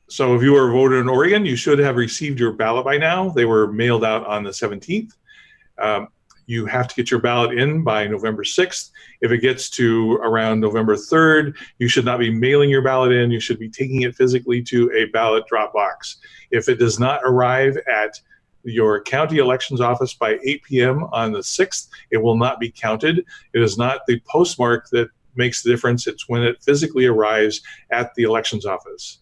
B: So if you are a voter in Oregon, you should have received your ballot by now. They were mailed out on the 17th. You have to get your ballot in by November 6th. If it gets to around November 3rd, you should not be mailing your ballot in. You should be taking it physically to a ballot drop box. If it does not arrive at your county elections office by 8 p.m. on the 6th, it will not be counted. It is not the postmark that makes the difference. It's when it physically arrives at the elections office.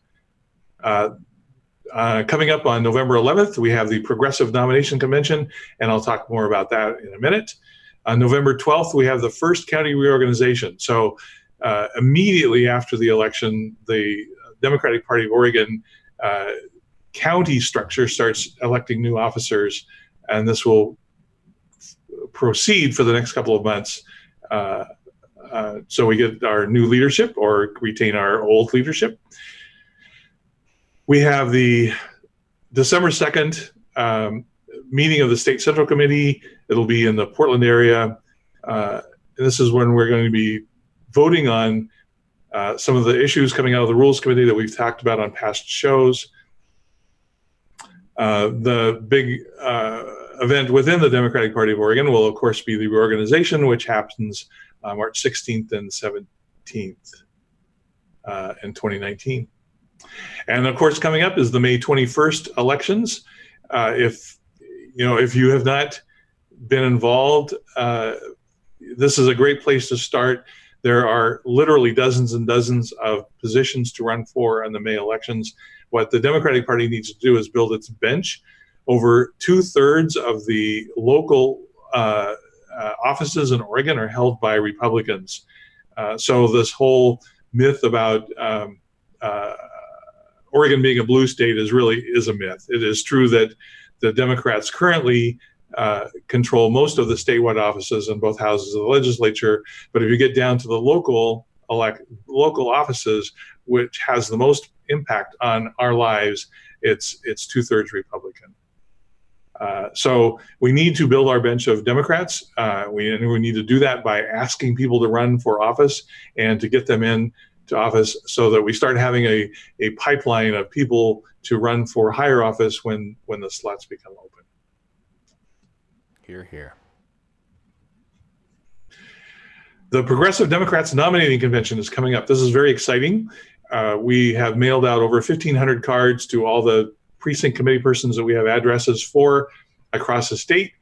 B: Coming up on November 11th, we have the Progressive Nomination Convention, and I'll talk more about that in a minute. On November 12th, we have the first county reorganization. So immediately after the election, the Democratic Party of Oregon county structure starts electing new officers, and this will proceed for the next couple of months. So we get our new leadership or retain our old leadership. We have the December 2nd meeting of the State Central Committee. It'll be in the Portland area. This is when we're going to be voting on some of the issues coming out of the Rules Committee that we've talked about on past shows. The big event within the Democratic Party of Oregon will, of course, be the reorganization, which happens March 16th and 17th in 2019. And of course, coming up is the May 21st elections. If you have not been involved, this is a great place to start. There are literally dozens and dozens of positions to run for in the May elections. What the Democratic Party needs to do is build its bench. Over 2/3 of the local offices in Oregon are held by Republicans. So this whole myth about Oregon being a blue state is a myth. It is true that the Democrats currently control most of the statewide offices in both houses of the legislature. But if you get down to the local offices, which has the most impact on our lives, it's 2/3 Republican. So we need to build our bench of Democrats. We need to do that by asking people to run for office and to get them in to office so that we start having a pipeline of people to run for higher office when the slots become open.
F: Hear, hear.
B: The Progressive Democrats Nominating Convention is coming up. This is very exciting. We have mailed out over 1,500 cards to all the precinct committee persons that we have addresses for across the state.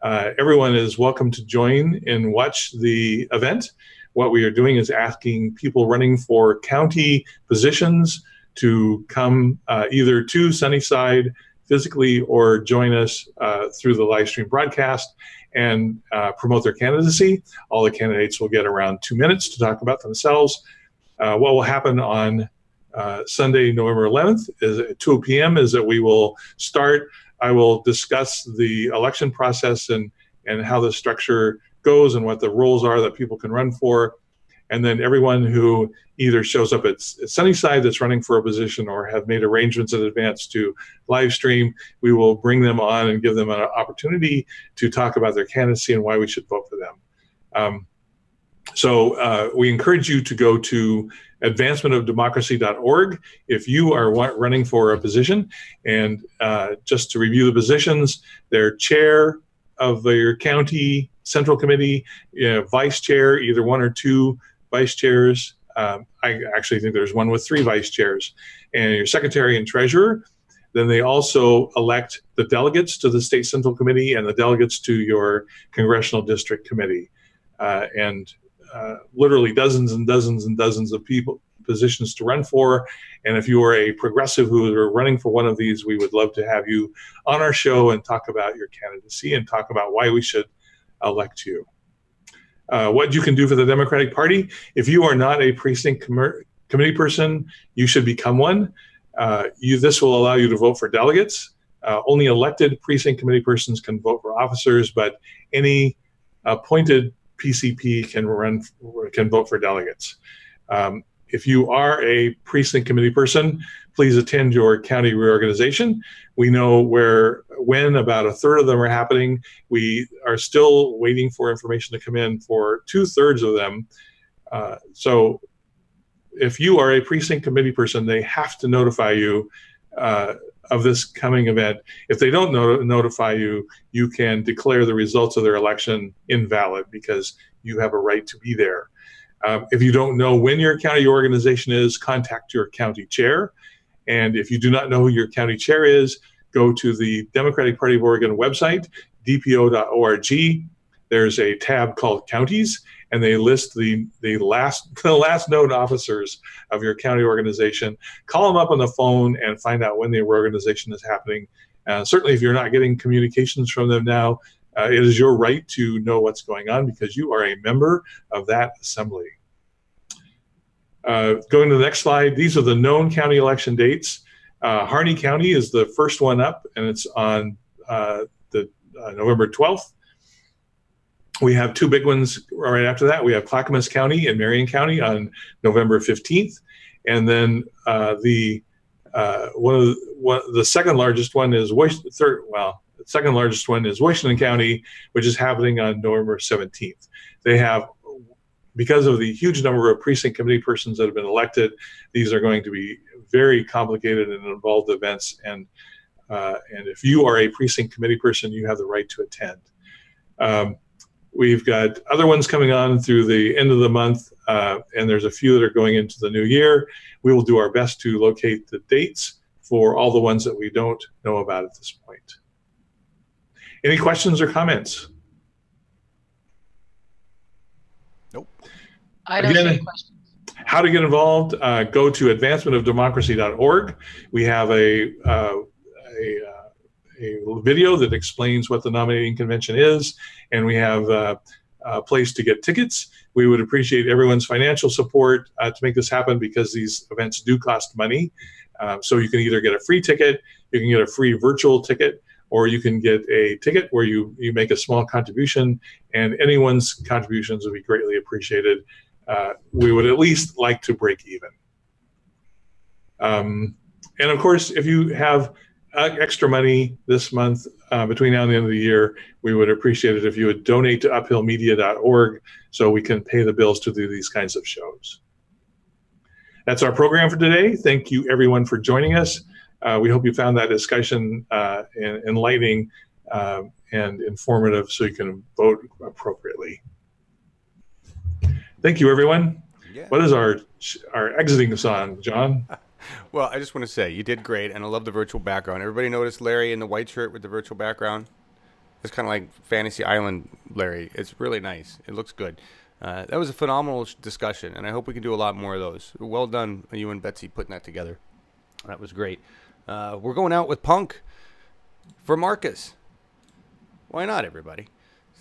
B: Everyone is welcome to join and watch the event. What we are doing is asking people running for county positions to come either to Sunnyside physically or join us through the live stream broadcast. and promote their candidacy. All the candidates will get around 2 minutes to talk about themselves. What will happen on Sunday, November 11th is at 2 p.m. is that we will start. I will discuss the election process and how the structure goes and what the roles are that people can run for. And then everyone who either shows up at Sunnyside that's running for a position or have made arrangements in advance to live stream, we will bring them on and give them an opportunity to talk about their candidacy and why we should vote for them. So we encourage you to go to advancementofdemocracy.org if you are running for a position. And just to review the positions, they're chair of your county central committee, vice chair, either one or two vice chairs. I actually think there's one with 3 vice chairs, and your secretary and treasurer. Then they also elect the delegates to the state central committee and the delegates to your congressional district committee. Literally dozens and dozens and dozens of positions to run for. And if you are a progressive who are running for one of these, we would love to have you on our show and talk about your candidacy and talk about why we should elect you. What you can do for the Democratic Party: if you are not a precinct committee person, you should become one. This will allow you to vote for delegates. Only elected precinct committee persons can vote for officers, but any appointed PCP can vote for delegates. If you are a precinct committee person, please attend your county reorganization. We know when about a third of them are happening. We are still waiting for information to come in for 2/3 of them. So if you are a precinct committee person, they have to notify you of this coming event. If they don't notify you, you can declare the results of their election invalid because you have a right to be there. If you don't know when your county organization is, contact your county chair. And if you do not know who your county chair is, go to the Democratic Party of Oregon website, dpo.org. There's a tab called Counties, and they list the last known officers of your county organization. Call them up on the phone and find out when the reorganization is happening. Certainly, if you're not getting communications from them now, it is your right to know what's going on because you are a member of that assembly. Going to the next slide, these are the known county election dates. Harney County is the first one up, and it's on November 12th. We have 2 big ones right after that. We have Clackamas County and Marion County on November 15th, and then the second largest one is the second largest one is Washington County, which is happening on November 17th. They have, because of the huge number of precinct committee persons that have been elected, these are going to be very complicated and involved events. And if you are a precinct committee person, you have the right to attend. We've got other ones coming on through the end of the month, and there's a few that are going into the new year. We will do our best to locate the dates for all the ones that we don't know about at this point. Any questions or comments?
E: Nope. I don't see questions.
B: How to get involved, go to advancementofdemocracy.org. We have a video that explains what the nominating convention is, and we have a place to get tickets. We would appreciate everyone's financial support to make this happen because these events do cost money. So you can either get a free ticket, you can get a free virtual ticket, or you can get a ticket where you make a small contribution, and anyone's contributions would be greatly appreciated. We would at least like to break even. And of course, if you have extra money this month between now and the end of the year, we would appreciate it if you would donate to uphillmedia.org so we can pay the bills to do these kinds of shows. That's our program for today. Thank you, everyone, for joining us. We hope you found that discussion enlightening and informative so you can vote appropriately. Thank you, everyone. Yeah. What is our exiting song, John?
F: Well, I just want to say you did great, and I love the virtual background. Everybody noticed Larry in the white shirt with the virtual background? It's kind of like Fantasy Island, Larry. It's really nice. It looks good. That was a phenomenal discussion, and I hope we can do a lot more of those. Well done, you and Betsy, putting that together. That was great. We're going out with Punk for Marcus. Why not, everybody?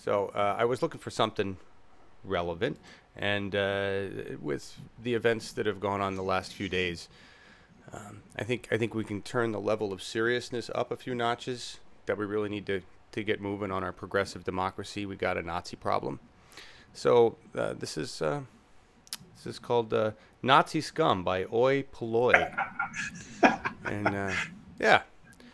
F: So I was looking for something relevant, and with the events that have gone on the last few days, I think we can turn the level of seriousness up a few notches. That we really need to get moving on our progressive democracy. We got a Nazi problem. So this is called Nazi Scum by Oi Polloi. And yeah,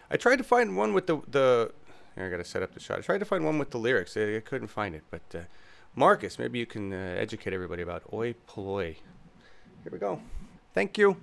F: I tried to find one with the I got to set up the shot. I tried to find one with the lyrics. I couldn't find it. But Marcus, maybe you can educate everybody about Oi Polloi. Here we go. Thank you.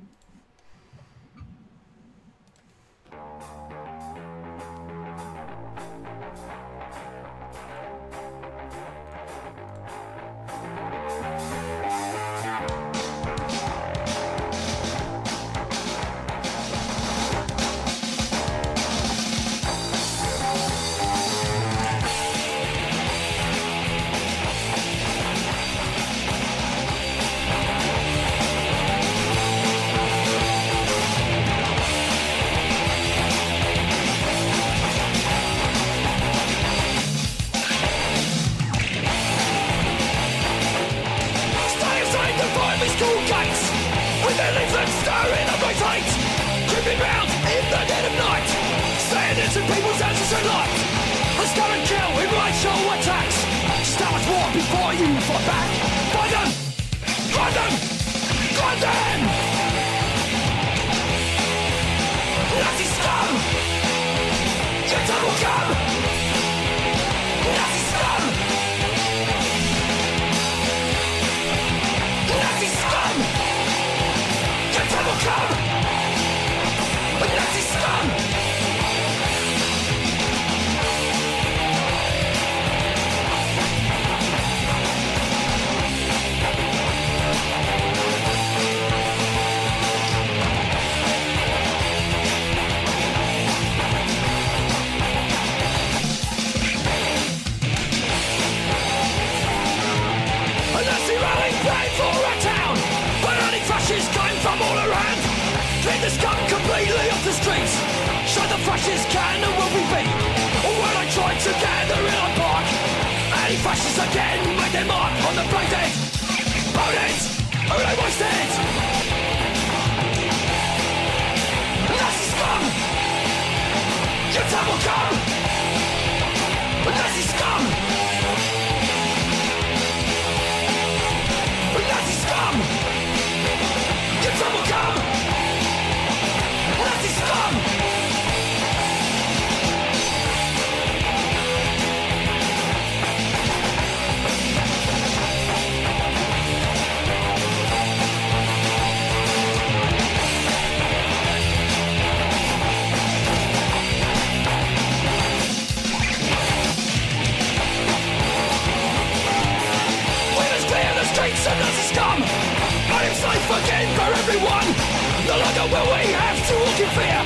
G: No longer will we have to walk in fear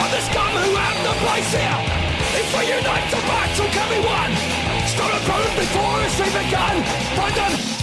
G: of the scum who have no place here. If we unite, the battle can be won. Start a problem before it's even begun. Find them.